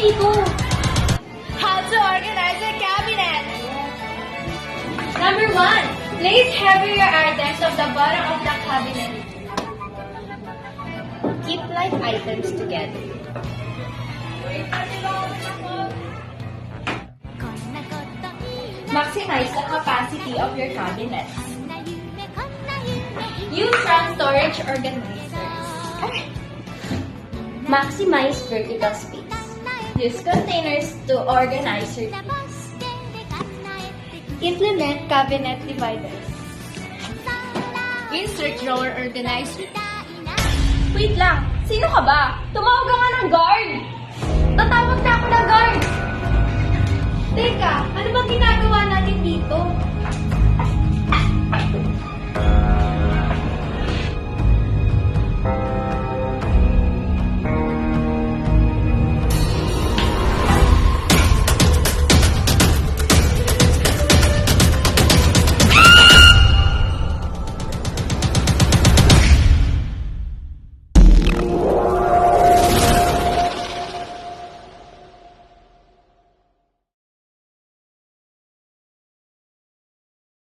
dito? How to organize a cabinet. Number 1, place heavier items on the bottom of the cabinet. Keep light items together. Maximize the capacity of your cabinet. Use strong storage organizers. Maximize vertical space. Use containers to organize your things. Implement cabinet dividers. Insert drawer organizer. Wait lang! Sino ka ba? Tumawag ka nga ng guard! Tatawag na ako ng guard! Teka, ano bang ginagawa natin dito?